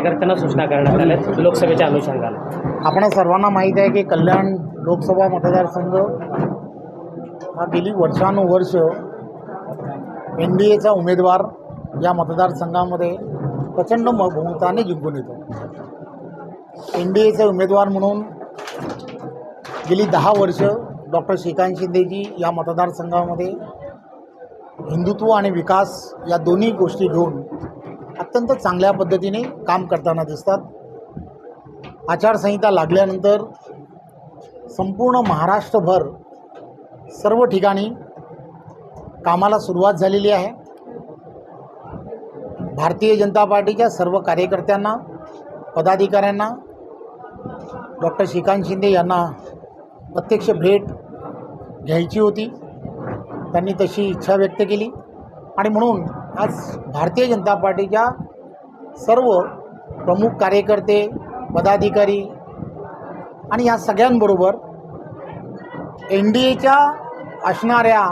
कार्यकर्त्यांना सूचना करण्यात आल्या लोकसभेच्या अनुषंगाने? आपण सर्वांना माहीत आहे की कल्याण लोकसभा मतदारसंघ हा गेली वर्षानुवर्ष NDAचा उमेदवार या मतदारसंघामध्ये प्रचंड बहुमताने जिंकून येतो. NDAचे उमेदवार म्हणून गेली 10 वर्ष डॉक्टर श्रीकांत शिंदेजी या मतदारसंघामध्ये हिंदुत्व आणि विकास या दोन्ही गोष्टी घेऊन अत्यंत चांगल्या पद्धतीने काम करताना दिसतात. आचारसंहिता लागल्यानंतर संपूर्ण महाराष्ट्रभर सर्व ठिकाणी कामाला सुरुवात झालेली आहे. भारतीय जनता पार्टीच्या सर्व कार्यकर्त्यांना, पदाधिकाऱ्यांना डॉक्टर श्रीकांत शिंदे यांना प्रत्यक्ष भेट घ्यायची होती. त्यांनी तशी इच्छा व्यक्त केली आणि म्हणून आज भारतीय जनता पार्टीच्या सर्व प्रमुख कार्यकर्ते, पदाधिकारी आणि या सगळ्यांबरोबर NDAच्या असणाऱ्या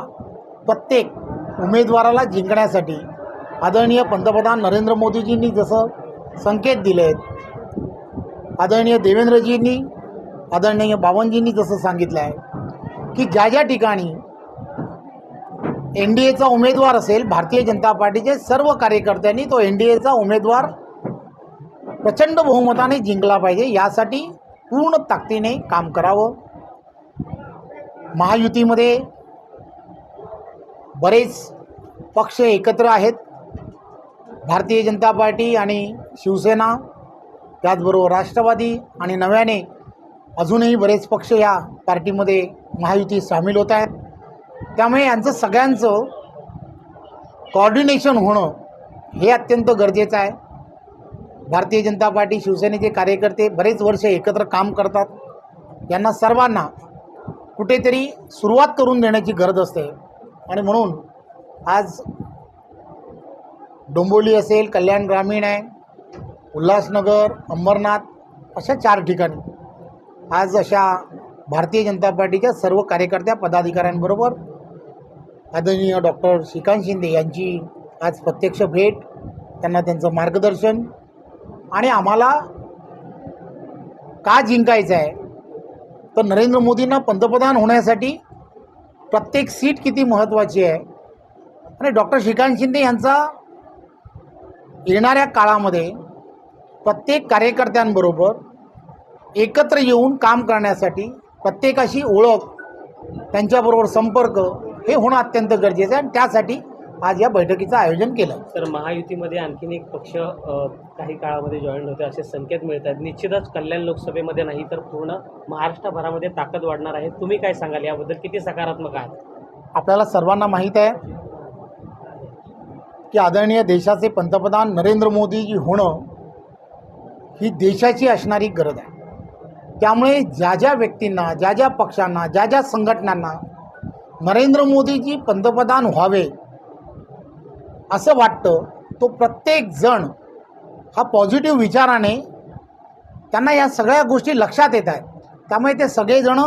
प्रत्येक उमेदवाराला जिंकण्यासाठी आदरणीय पंतप्रधान नरेंद्र मोदीजींनी जसं संकेत दिले आहेत, आदरणीय देवेंद्रजींनी, आदरणीय बावनजींनी जसं सांगितलं आहे की ज्या ज्या ठिकाणी NDAचा उमेदवार असेल, भारतीय जनता पार्टीचे सर्व कार्यकर्त्यांनी तो NDAचा उमेदवार प्रचंड बहुमताने जिंकला पाहिजे, यासाठी पूर्ण ताकदीने काम करावं. महायुतीमध्ये बरेच पक्ष एकत्र आहेत. भारतीय जनता पार्टी आणि शिवसेना, त्याचबरोबर राष्ट्रवादी आणि नव्याने अजूनही बरेच पक्ष या पार्टीमध्ये महायुतीत सामील होत आहेत. त्यामुळे यांचं सगळ्यांचं कोऑर्डिनेशन होणं हे अत्यंत गरजेचं आहे. भारतीय जनता पार्टी, शिवसेनेचे कार्यकर्ते बरेच वर्ष एकत्र काम करतात. यांना सर्वांना कुठेतरी सुरुवात करून देण्याची गरज असते आणि म्हणून आज डोंबिवली असेल, कल्याण ग्रामीण आहे, उल्हासनगर, अंबरनाथ अशा 4 ठिकाणी आज अशा भारतीय जनता पार्टीच्या सर्व कार्यकर्त्या, पदाधिकाऱ्यांबरोबर आदरणीय डॉक्टर श्रीकांत शिंदे यांची आज प्रत्यक्ष भेट, त्यांना त्यांचं मार्गदर्शन आणि आम्हाला का जिंकायचं आहे तर नरेंद्र मोदींना पंतप्रधान होण्यासाठी प्रत्येक सीट किती महत्त्वाची आहे आणि डॉक्टर श्रीकांत शिंदे यांचा येणाऱ्या काळामध्ये प्रत्येक कार्यकर्त्यांबरोबर एकत्र येऊन काम करण्यासाठी प्रत्येकाशी ओळख, त्यांच्याबरोबर संपर्क हे होणं अत्यंत गरजेचं आहे आणि त्यासाठी आज या बैठकीचं आयोजन केलं. तर महायुतीमध्ये आणखीन एक पक्ष काही काळामध्ये जॉईन होते असे संकेत मिळत आहेत. निश्चितच कल्याण लोकसभेमध्ये नाही तर पूर्ण महाराष्ट्रभरामध्ये ताकद वाढणार आहे. तुम्ही काय सांगाल याबद्दल? किती सकारात्मक आहात? आपल्याला सर्वांना माहीत आहे की आदरणीय देशाचे पंतप्रधान नरेंद्र मोदीजी होणं ही देशाची असणारी गरज आहे. त्यामुळे ज्या ज्या व्यक्तींना, ज्या ज्या पक्षांना, ज्या ज्या संघटनांना नरेंद्र मोदीजी पंतप्रधान व्हावे असं वाटतं, तो प्रत्येक जण हा पॉझिटिव्ह विचाराने त्यांना या सगळ्या गोष्टी लक्षात येत आहेत. त्यामुळे ते सगळेजण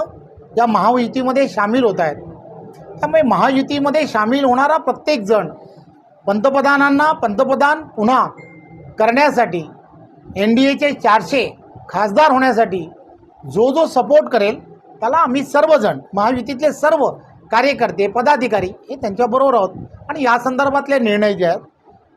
या महायुतीमध्ये सामील होत आहेत. त्यामुळे महायुतीमध्ये सामील होणारा प्रत्येक जण पंतप्रधानांना पंतप्रधान पुन्हा करण्यासाठी, NDAचे 400 खासदार होण्यासाठी जो जो सपोर्ट करेल त्याला आम्ही सर्वजण, महायुतीतले सर्व कार्यकर्ते, पदाधिकारी हे त्यांच्याबरोबर आहोत आणि या संदर्भातले निर्णय जे आहेत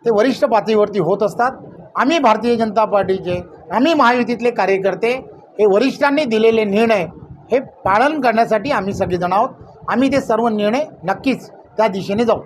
ते वरिष्ठ पातळीवरती होत असतात. आम्ही भारतीय जनता पार्टीचे, आम्ही महायुतीतले कार्यकर्ते हे वरिष्ठांनी दिलेले निर्णय हे पालन करण्यासाठी आम्ही सगळेजण आहोत. आम्ही ते सर्व निर्णय नक्कीच त्या दिशेने जाऊ.